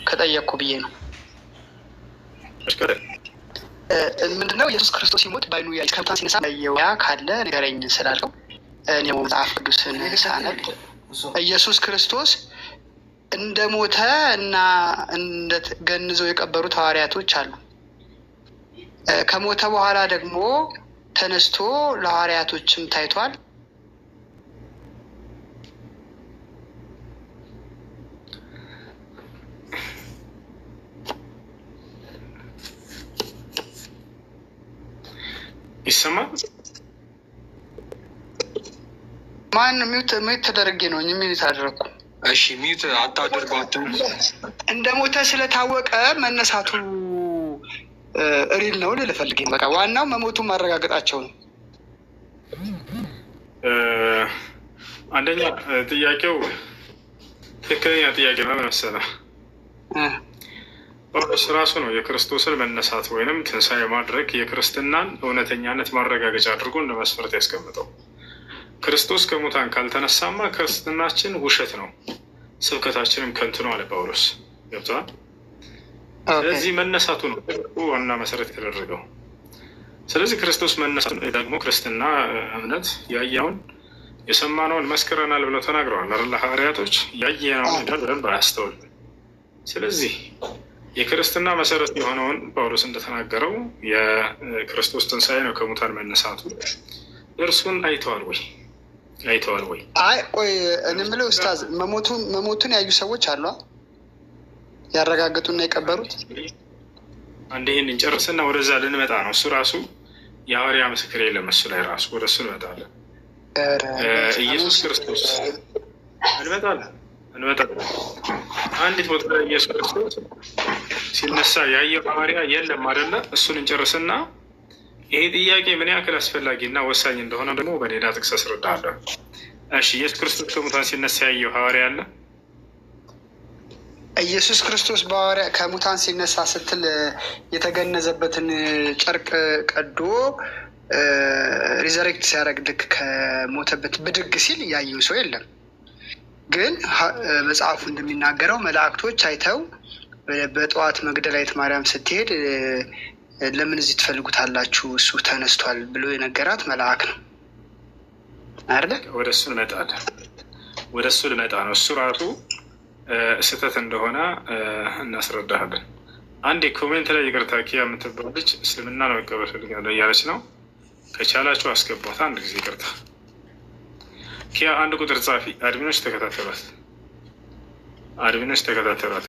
ከጠየቅኩ ብዬ ነው። ምንድነው ኢየሱስ ክርስቶስ ሲሞት ባይኑ ከሙታን ሲነሳ ያየው ካለ ንገረኝ ስላለው እኔው መጽሐፍ ቅዱስን ሳነብ ኢየሱስ ክርስቶስ እንደሞተ እና እንደገንዘው የቀበሩት ሐዋርያቶች አሉ። ከሞተ በኋላ ደግሞ ተነስቶ ለሐዋርያቶችም ታይቷል። ይሰማል? ማን ሚውት ተደረገ ነው እንጂ ሚውት አደረኩ። እሺ ሚውት አታደርጓትም። እንደሞተ ስለታወቀ መነሳቱ ሪል ነው ልፈልግ። በቃ ዋናው መሞቱን ማረጋገጣቸው ነው። አንደኛ ጥያቄው ትክክለኛ ጥያቄ ነው መሰለህ። ጳውሎስ ራሱ ነው የክርስቶስን መነሳት ወይንም ትንሣኤ ማድረግ የክርስትናን እውነተኛነት ማረጋገጫ አድርጎ እንደ መስፈርት ያስቀምጠው። ክርስቶስ ከሙታን ካልተነሳማ ክርስትናችን ውሸት ነው፣ ስብከታችንም ከንቱ ነው አለ ጳውሎስ። ገብቶሃል? ስለዚህ መነሳቱ ነው ዋና መሰረት የተደረገው። ስለዚህ ክርስቶስ መነሳቱ ደግሞ ክርስትና እምነት ያየውን የሰማነውን መስክረናል ብለው ተናግረዋል አይደል? ሐዋርያቶች ያየነውን በደንብ አያስተውል። ስለዚህ የክርስትና መሰረት የሆነውን ጳውሎስ እንደተናገረው የክርስቶስ ትንሣኤ ነው ከሙታን መነሳቱ። እርሱን አይተዋል ወይ? አይተዋል ወይ? አይ ቆይ እኔ የምለው ኡስታዝ መሞቱን ያዩ ሰዎች አሉ ያረጋገጡና የቀበሩት። አንድ ይህን እንጨርስና ወደዛ ልንመጣ ነው። እሱ ራሱ የሐዋርያ ምስክር የለም እሱ ላይ ራሱ ወደ እሱ እንመጣለን። ኢየሱስ ክርስቶስ እንመጣለን። አንዲት ቦታ ላይ ኢየሱስ ክርስቶስ ሲነሳ ያየው ሐዋርያ የለም አይደለ? እሱን እንጨርስና ይሄ ጥያቄ ምን ያክል አስፈላጊና ወሳኝ እንደሆነ ደግሞ በሌላ ጥቅስ አስረዳለሁ። እሺ ኢየሱስ ክርስቶስ ከሙታን ሲነሳ ያየው ሐዋርያ አለ? ኢየሱስ ክርስቶስ ከሙታን ሲነሳ ስትል የተገነዘበትን ጨርቅ ቀዶ ሪዘሬክት ሲያደርግ ልክ ከሞተበት ብድግ ሲል ያየው ሰው የለም። ግን መጽሐፉ እንደሚናገረው መላእክቶች አይተው በጠዋት መግደላዊት ማርያም ስትሄድ ለምን እዚህ ትፈልጉታላችሁ እሱ ተነስቷል ብሎ የነገራት መልአክ ነው አይደል? ወደ እሱ ልመጣ ነው። እሱ ራሱ ስህተት እንደሆነ እናስረዳሃለን። አንዴ ኮሜንት ላይ ይቅርታ ኪያ የምትባል ልጅ እስልምና ነው መቀበል ፈልጋለሁ እያለች ነው። ከቻላችሁ አስገቧት። አንድ ጊዜ ይቅርታ ኪያ፣ አንድ ቁጥር ጻፊ። አድሚኖች ተከታተሏት።